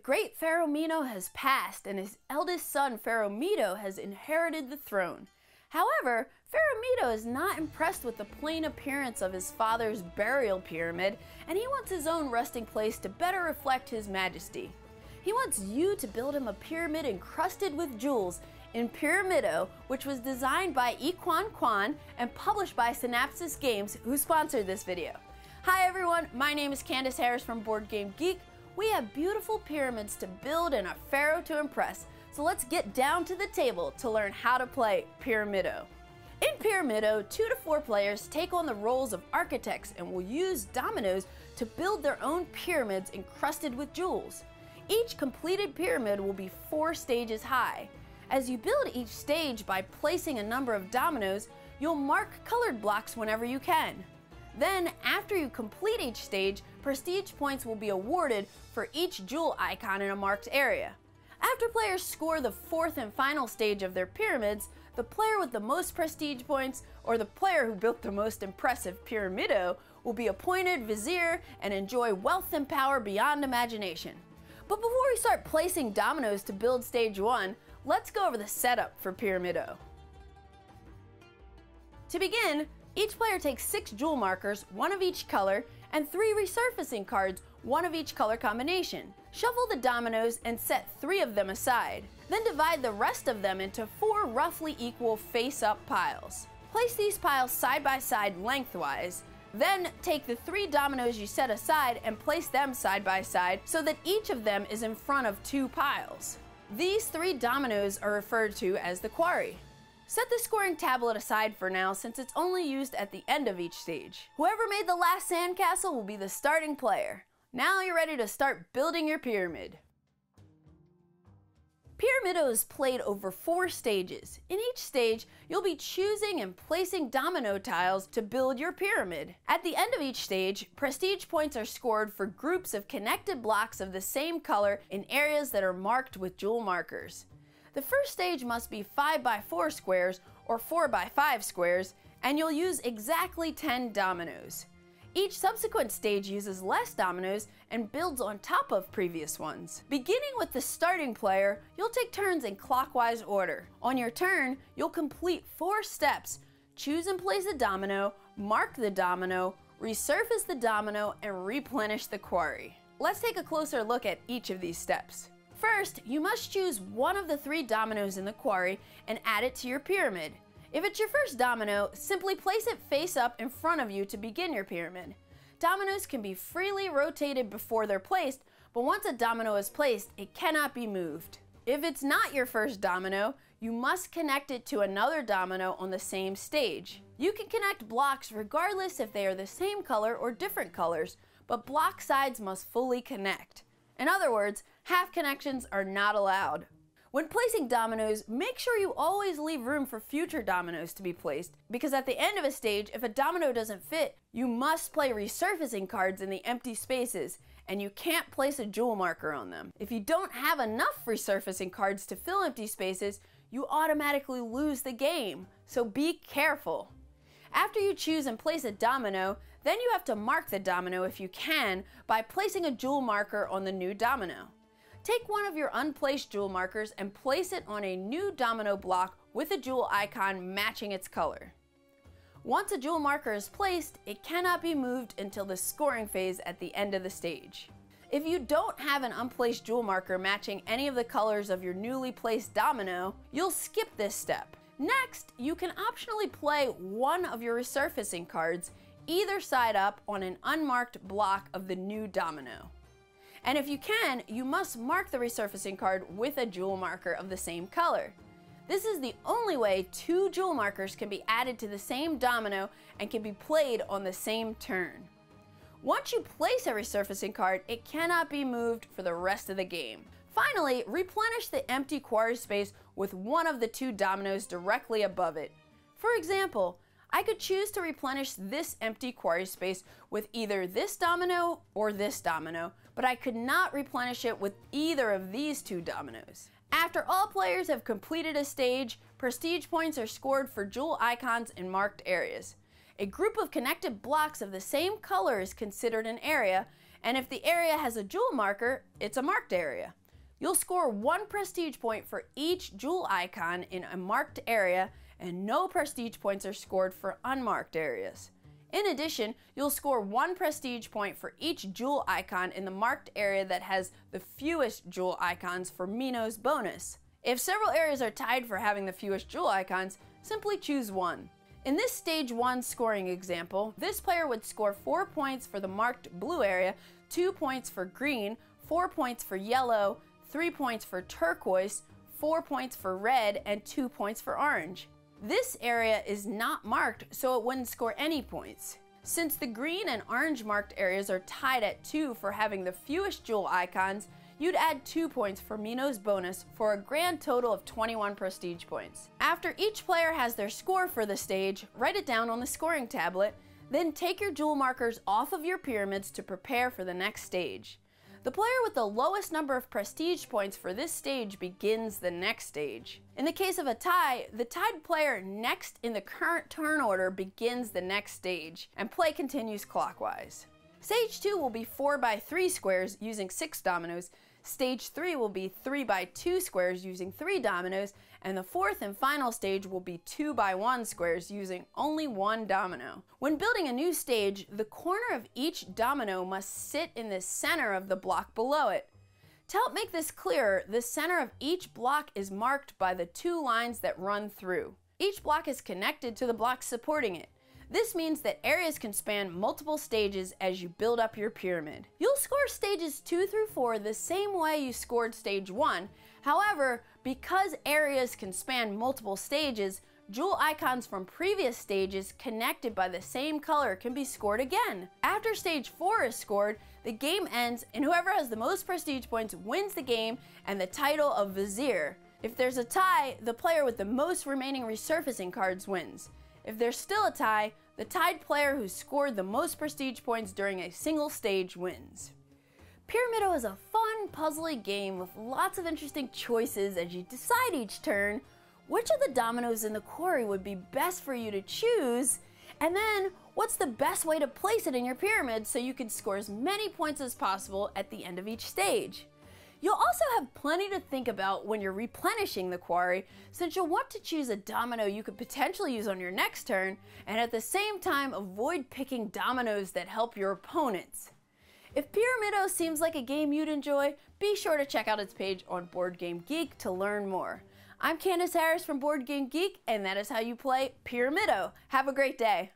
great Pharaoh Mino has passed and his eldest son Pyramido has inherited the throne. However, Pyramido is not impressed with the plain appearance of his father's burial pyramid, and he wants his own resting place to better reflect his majesty. He wants you to build him a pyramid encrusted with jewels in Pyramido, which was designed by Kwan and published by Synapsis Games, who sponsored this video. Hi everyone, my name is Candace Harris from Board Game Geek. We have beautiful pyramids to build and a pharaoh to impress, so let's get down to the table to learn how to play Pyramido. In Pyramido, 2 to 4 players take on the roles of architects and will use dominoes to build their own pyramids encrusted with jewels. Each completed pyramid will be 4 stages high. As you build each stage by placing a number of dominoes, you'll mark colored blocks whenever you can. Then, after you complete each stage, prestige points will be awarded for each jewel icon in a marked area. After players score the 4th and final stage of their pyramids, the player with the most prestige points, or the player who built the most impressive Pyramido, will be appointed vizier and enjoy wealth and power beyond imagination. But before we start placing dominoes to build stage 1, let's go over the setup for Pyramido. To begin, each player takes 6 jewel markers, 1 of each color, and 3 resurfacing cards, 1 of each color combination. Shuffle the dominoes and set 3 of them aside. Then divide the rest of them into 4 roughly equal face-up piles. Place these piles side by side lengthwise. Then take the 3 dominoes you set aside and place them side by side so that each of them is in front of 2 piles. These 3 dominoes are referred to as the quarry. Set the scoring tablet aside for now since it's only used at the end of each stage. Whoever made the last sandcastle will be the starting player. Now you're ready to start building your pyramid. Pyramido is played over 4 stages. In each stage, you'll be choosing and placing domino tiles to build your pyramid. At the end of each stage, prestige points are scored for groups of connected blocks of the same color in areas that are marked with jewel markers. The first stage must be 5 by 4 squares or 4 by 5 squares, and you'll use exactly 10 dominoes. Each subsequent stage uses less dominoes and builds on top of previous ones. Beginning with the starting player, you'll take turns in clockwise order. On your turn, you'll complete 4 steps. Choose and place a domino, mark the domino, resurface the domino, and replenish the quarry. Let's take a closer look at each of these steps. First, you must choose 1 of the 3 dominoes in the quarry and add it to your pyramid. If it's your first domino, simply place it face up in front of you to begin your pyramid. Dominoes can be freely rotated before they're placed, but once a domino is placed, it cannot be moved. If it's not your first domino, you must connect it to another domino on the same stage. You can connect blocks regardless if they are the same color or different colors, but block sides must fully connect. In other words, half connections are not allowed. When placing dominoes, make sure you always leave room for future dominoes to be placed, because at the end of a stage, if a domino doesn't fit, you must play resurfacing cards in the empty spaces, and you can't place a jewel marker on them. If you don't have enough resurfacing cards to fill empty spaces, you automatically lose the game, so be careful. After you choose and place a domino, then you have to mark the domino if you can by placing a jewel marker on the new domino. Take 1 of your unplaced jewel markers and place it on a new domino block with a jewel icon matching its color. Once a jewel marker is placed, it cannot be moved until the scoring phase at the end of the stage. If you don't have an unplaced jewel marker matching any of the colors of your newly placed domino, you'll skip this step. Next, you can optionally play 1 of your resurfacing cards either side up on an unmarked block of the new domino. And if you can, you must mark the resurfacing card with a jewel marker of the same color. This is the only way 2 jewel markers can be added to the same domino and can be played on the same turn. Once you place a resurfacing card, it cannot be moved for the rest of the game. Finally, replenish the empty quarry space with 1 of the 2 dominoes directly above it. For example, I could choose to replenish this empty quarry space with either this domino or this domino, but I could not replenish it with either of these 2 dominoes. After all players have completed a stage, prestige points are scored for jewel icons in marked areas. A group of connected blocks of the same color is considered an area, And if the area has a jewel marker, it's a marked area. You'll score 1 prestige point for each jewel icon in a marked area, and no prestige points are scored for unmarked areas. In addition, you'll score 1 prestige point for each jewel icon in the marked area that has the fewest jewel icons for Mino's bonus. If several areas are tied for having the fewest jewel icons, simply choose one. In this stage 1 scoring example, this player would score 4 points for the marked blue area, 2 points for green, 4 points for yellow, 3 points for turquoise, 4 points for red, and 2 points for orange. This area is not marked, so it wouldn't score any points. Since the green and orange marked areas are tied at 2 for having the fewest jewel icons, you'd add 2 points for Mino's bonus for a grand total of 21 prestige points. After each player has their score for the stage, write it down on the scoring tablet, then take your jewel markers off of your pyramids to prepare for the next stage. The player with the lowest number of prestige points for this stage begins the next stage. In the case of a tie, the tied player next in the current turn order begins the next stage, and play continues clockwise. Stage 2 will be 4x3 squares using 6 dominoes, Stage 3 will be 3x2 squares using 3 dominoes, and the fourth and final stage will be 2x1 squares using only 1 domino. When building a new stage, the corner of each domino must sit in the center of the block below it. To help make this clearer, the center of each block is marked by the 2 lines that run through. Each block is connected to the blocks supporting it. This means that areas can span multiple stages as you build up your pyramid. You'll score stages 2 through 4 the same way you scored stage 1. However, because areas can span multiple stages, jewel icons from previous stages connected by the same color can be scored again. After stage 4 is scored, the game ends and whoever has the most prestige points wins the game and the title of Vizier. If there's a tie, the player with the most remaining resurfacing cards wins. If there's still a tie, the tied player who scored the most prestige points during a single stage wins. Pyramido is a fun, puzzly game with lots of interesting choices as you decide each turn which of the dominoes in the quarry would be best for you to choose, and then what's the best way to place it in your pyramid so you can score as many points as possible at the end of each stage. You'll also have plenty to think about when you're replenishing the quarry, since you'll want to choose a domino you could potentially use on your next turn, and at the same time avoid picking dominoes that help your opponents. If Pyramido seems like a game you'd enjoy, be sure to check out its page on Board Game Geek to learn more. I'm Candace Harris from Board Game Geek, and that is how you play Pyramido. Have a great day.